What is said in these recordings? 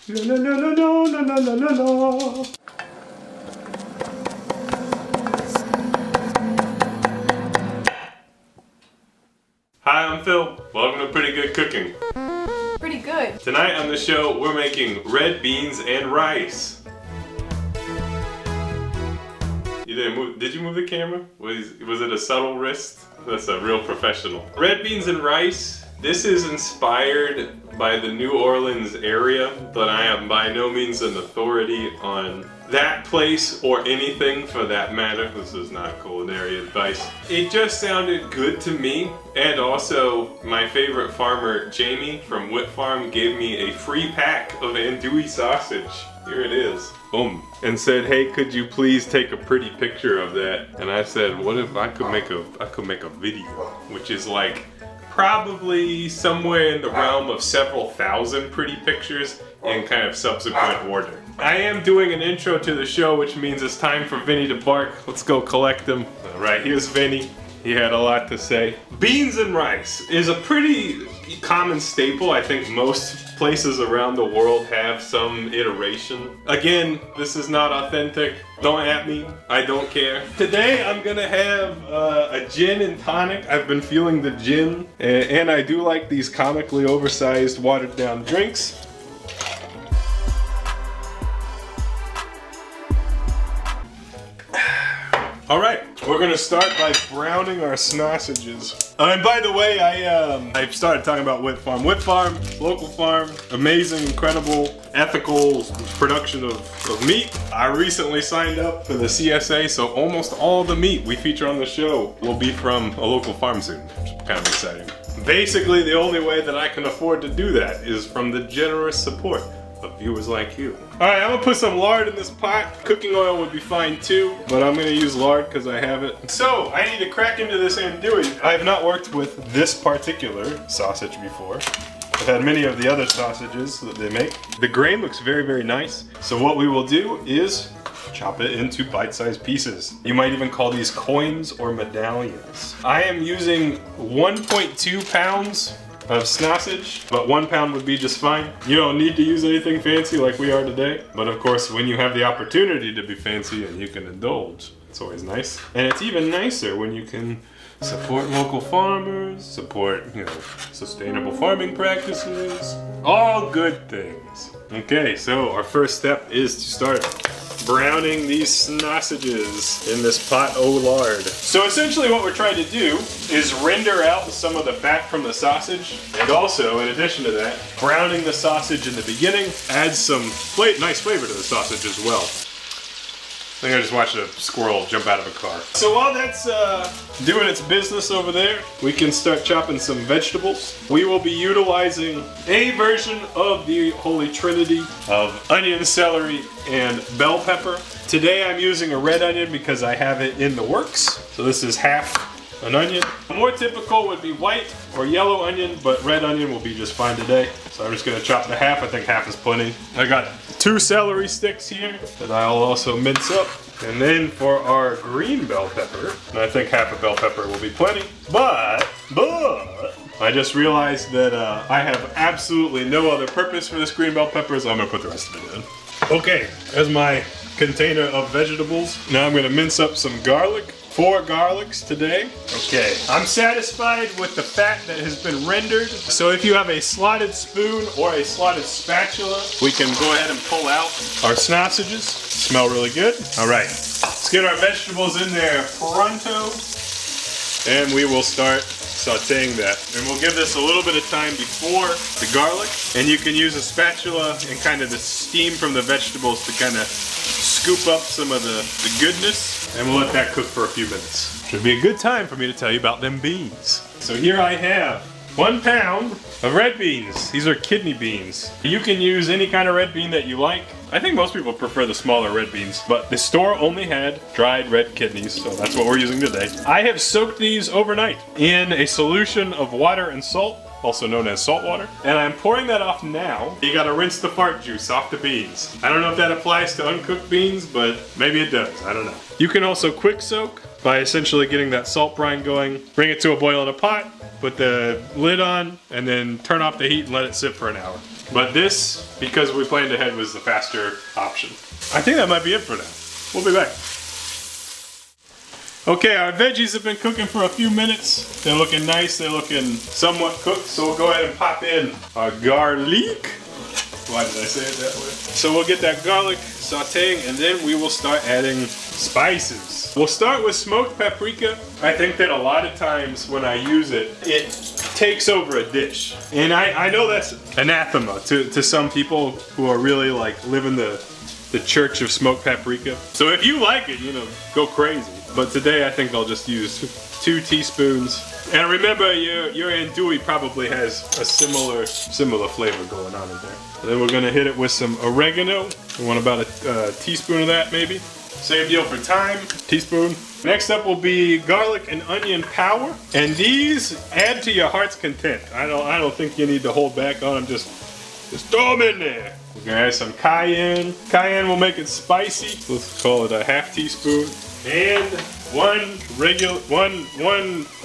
La, la, la, la, la, la, la, la. Hi, I'm Phil. Welcome to Pretty Good Cooking. Pretty good. Tonight on the show, we're making red beans and rice. You didn't move. Did you move the camera? Was it a subtle wrist? That's a real professional. Red beans and rice. This is inspired by the New Orleans area, but I am by no means an authority on that place or anything for that matter. This is not culinary advice. It just sounded good to me, and also my favorite farmer, Jamie from Whit Farm, gave me a free pack of Andouille sausage. Here it is. Boom. And said, hey, could you please take a pretty picture of that? And I said, what if I could make a video, which is like probably somewhere in the realm of several thousand pretty pictures in kind of subsequent order. I am doing an intro to the show, which means it's time for Vinny to bark. Let's go collect him. All right, here's Vinny. He had a lot to say. Beans and rice is a pretty common staple. I think most places around the world have some iteration. Again, this is not authentic. Don't at me. I don't care. Today I'm gonna have a gin and tonic. I've been feeling the gin, and I do like these comically oversized watered down drinks. All right, we're gonna start by browning our sausages. And by the way, I started talking about Whit Farm. Whit Farm, local farm, amazing, incredible, ethical production of meat. I recently signed up for the CSA, so almost all the meat we feature on the show will be from a local farm soon, which is kind of exciting. Basically, the only way that I can afford to do that is from the generous support of viewers like you. All right, I'm gonna put some lard in this pot. Cooking oil would be fine too, but I'm gonna use lard because I have it. So I need to crack into this andouille. I have not worked with this particular sausage before. I've had many of the other sausages that they make. The grain looks very, very nice. So what we will do is chop it into bite-sized pieces. You might even call these coins or medallions. I am using 1.2 pounds of sausage, but 1 pound would be just fine. You don't need to use anything fancy like we are today, but of course when you have the opportunity to be fancy and you can indulge, it's always nice. And it's even nicer when you can support local farmers, support, sustainable farming practices, all good things. Okay, so our first step is to start browning these sausages in this pot o' lard. So essentially what we're trying to do is render out some of the fat from the sausage, and also, in addition to that, browning the sausage in the beginning adds some nice flavor to the sausage as well. I think I just watched a squirrel jump out of a car. So while that's doing its business over there, we can start chopping some vegetables. We will be utilizing a version of the Holy Trinity of onion, celery, and bell pepper. Today I'm using a red onion because I have it in the works. So this is half an onion. More typical would be white or yellow onion, but red onion will be just fine today. So I'm just gonna chop the half. I think half is plenty. I got 2 celery sticks here that I'll also mince up. And then for our green bell pepper, and I think half a bell pepper will be plenty. But I just realized that I have absolutely no other purpose for this green bell pepper, so I'm gonna put the rest of it in. Okay, there's my container of vegetables. Now I'm gonna mince up some garlic. 4 garlics today. Okay, I'm satisfied with the fat that has been rendered. So if you have a slotted spoon or a slotted spatula, we can go ahead and pull out our sausages. Smell really good. All right, let's get our vegetables in there pronto. And we will start sauteing that. And we'll give this a little bit of time before the garlic. And you can use a spatula and kind of the steam from the vegetables to kind of scoop up some of the goodness. And we'll let that cook for a few minutes. Should be a good time for me to tell you about them beans. So here I have 1 pound of red beans. These are kidney beans. You can use any kind of red bean that you like. I think most people prefer the smaller red beans, but the store only had dried red kidneys, so that's what we're using today. I have soaked these overnight in a solution of water and salt, also known as salt water, and I'm pouring that off now. You gotta rinse the fart juice off the beans. I don't know if that applies to uncooked beans, but maybe it does, I don't know. You can also quick soak by essentially getting that salt brine going. Bring it to a boil in a pot, put the lid on, and then turn off the heat and let it sit for an hour. But this, because we planned ahead, was the faster option. I think that might be it for now. We'll be back. Okay, our veggies have been cooking for a few minutes. They're looking nice, they're looking somewhat cooked, so we'll go ahead and pop in our garlic. Why did I say it that way? So we'll get that garlic sauteing, and then we will start adding spices. We'll start with smoked paprika. I think that a lot of times when I use it, it takes over a dish. And I know that's anathema to some people who are really like living the church of smoked paprika. So if you like it, you know, go crazy. But today I think I'll just use 2 teaspoons. And remember, your andouille probably has a similar flavor going on in there. And then we're gonna hit it with some oregano. We want about a teaspoon of that maybe. Same deal for thyme, teaspoon. Next up will be garlic and onion powder. And these add to your heart's content. I don't think you need to hold back on them, just throw them in there. We're gonna add some cayenne. Cayenne will make it spicy. Let's call it a half teaspoon. And one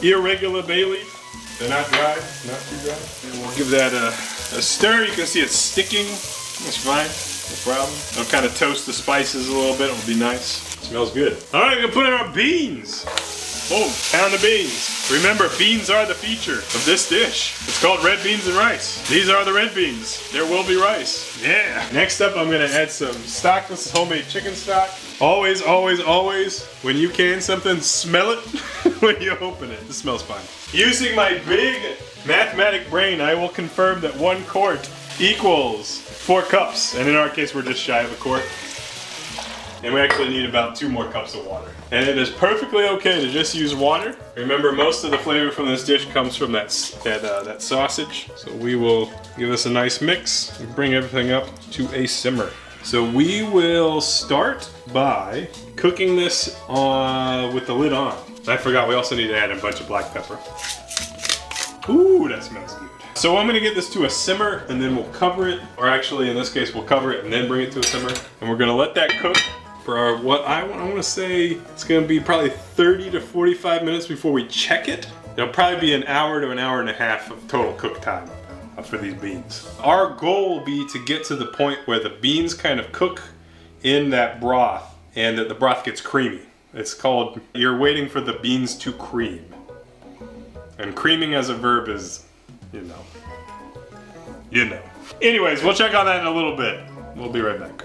irregular bay leaf. They're not dry, not too dry. And we'll give that a stir. You can see it's sticking. That's fine, no problem. I'll kind of toast the spices a little bit. It'll be nice. Smells good. All right, we're gonna put in our beans. Oh, pound the beans. Remember, beans are the feature of this dish. It's called red beans and rice. These are the red beans. There will be rice. Yeah. Next up, I'm gonna add some stock. This is homemade chicken stock. Always, always, always, when you can something, smell it when you open it. It smells fine. Using my big mathematic brain, I will confirm that 1 quart equals 4 cups. And in our case, we're just shy of a quart. And we actually need about 2 more cups of water. And it is perfectly okay to just use water. Remember, most of the flavor from this dish comes from that sausage. So we will give this a nice mix and bring everything up to a simmer. So we will start by cooking this with the lid on. I forgot, we also need to add a bunch of black pepper. Ooh, that smells good. So I'm gonna get this to a simmer and then we'll cover it, or actually in this case we'll cover it and then bring it to a simmer. And we're gonna let that cook for what I wanna say, it's gonna be probably 30 to 45 minutes before we check it. It'll probably be an hour to an hour and a half of total cook time for these beans. Our goal will be to get to the point where the beans kind of cook in that broth and that the broth gets creamy. It's called, you're waiting for the beans to cream. And creaming as a verb is, you know. Anyways, we'll check on that in a little bit. We'll be right back.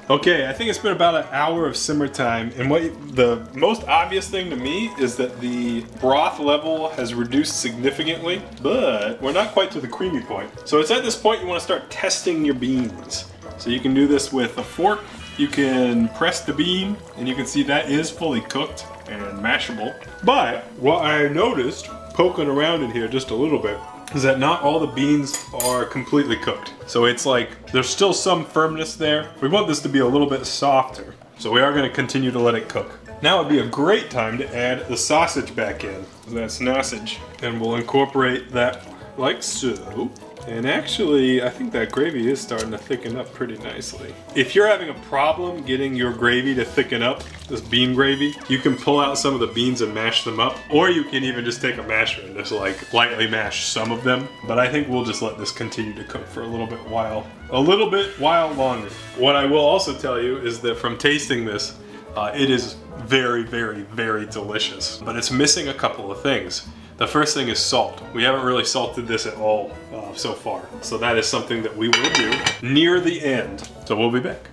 Okay, I think it's been about an hour of simmer time, and the most obvious thing to me is that the broth level has reduced significantly, but we're not quite to the creamy point. So it's at this point you want to start testing your beans. So you can do this with a fork. You can press the bean, and you can see that is fully cooked and mashable. But what I noticed, poking around in here just a little bit, is that not all the beans are completely cooked. So it's like, there's still some firmness there. We want this to be a little bit softer. So we are gonna continue to let it cook. Now would be a great time to add the sausage back in. That's sausage. And we'll incorporate that like so. And actually, I think that gravy is starting to thicken up pretty nicely. If you're having a problem getting your gravy to thicken up, this bean gravy, you can pull out some of the beans and mash them up, or you can even just take a masher and just like lightly mash some of them. But I think we'll just let this continue to cook for a little bit while longer. What I will also tell you is that from tasting this, it is very, very, very delicious, but it's missing a couple of things. The first thing is salt. We haven't really salted this at all so far. So that is something that we will do near the end. So we'll be back.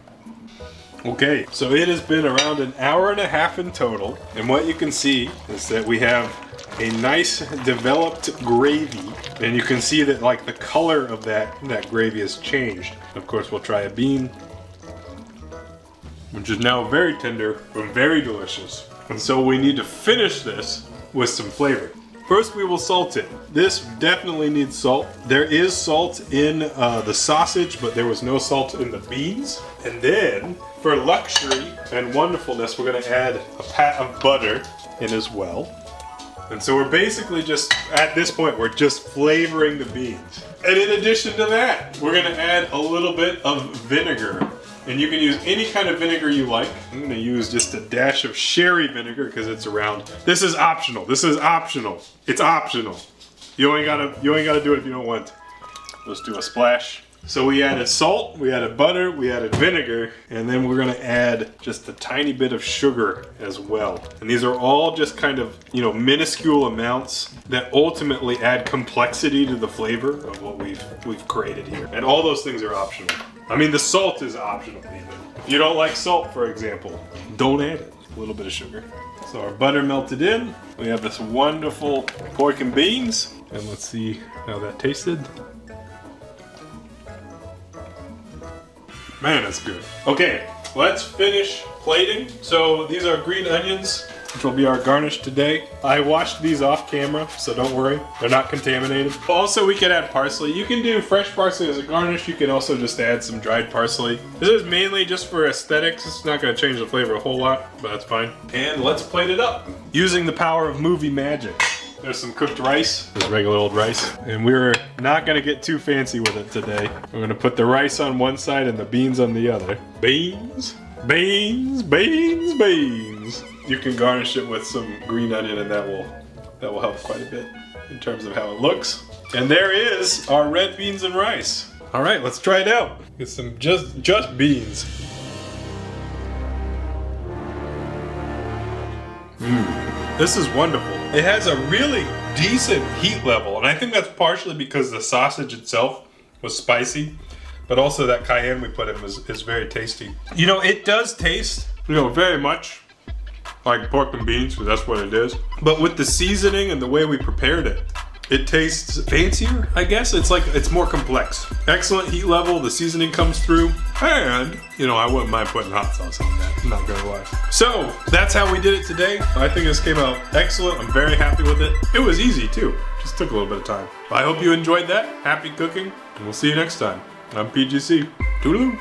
Okay, so it has been around an hour and a half in total. And what you can see is that we have a nice developed gravy. And you can see that like the color of that gravy has changed. Of course, we'll try a bean, which is now very tender but very delicious. And so we need to finish this with some flavor. First, we will salt it. This definitely needs salt. There is salt in the sausage, but there was no salt in the beans. And then, for luxury and wonderfulness, we're gonna add a pat of butter in as well. And so we're basically just, at this point, we're just flavoring the beans. And in addition to that, we're gonna add a little bit of vinegar. And you can use any kind of vinegar you like. I'm gonna use just a dash of sherry vinegar because it's around. This is optional. This is optional. It's optional. You ain't gotta do it if you don't want to. Let's do a splash. So we added salt, we added butter, we added vinegar, and then we're gonna add just a tiny bit of sugar as well. And these are all just kind of, you know, minuscule amounts that ultimately add complexity to the flavor of what we've created here. And all those things are optional. I mean, the salt is optional even. If you don't like salt, for example, don't add it. A little bit of sugar. So our butter melted in. We have this wonderful pork and beans. And let's see how that tasted. Man, that's good. Okay, let's finish plating. So these are green onions, which will be our garnish today. I washed these off camera, so don't worry. They're not contaminated. Also, we can add parsley. You can do fresh parsley as a garnish. You can also just add some dried parsley. This is mainly just for aesthetics. It's not gonna change the flavor a whole lot, but that's fine. And let's plate it up using the power of movie magic. There's some cooked rice, just regular old rice. And we're not gonna get too fancy with it today. We're gonna put the rice on one side and the beans on the other. Beans, beans, beans, beans. You can garnish it with some green onion and that will help quite a bit in terms of how it looks. And there is our red beans and rice. All right, let's try it out. Get some just beans. This is wonderful. It has a really decent heat level, and I think that's partially because the sausage itself was spicy, but also that cayenne we put in is very tasty. You know, it does taste, you know, very much like pork and beans, because that's what it is. But with the seasoning and the way we prepared it, it tastes fancier, I guess. It's more complex. Excellent heat level, the seasoning comes through, and, you know, I wouldn't mind putting hot sauce on that, I'm not gonna lie. So, that's how we did it today. I think this came out excellent, I'm very happy with it. It was easy too, just took a little bit of time. I hope you enjoyed that, happy cooking, and we'll see you next time. I'm PGC, toodaloo.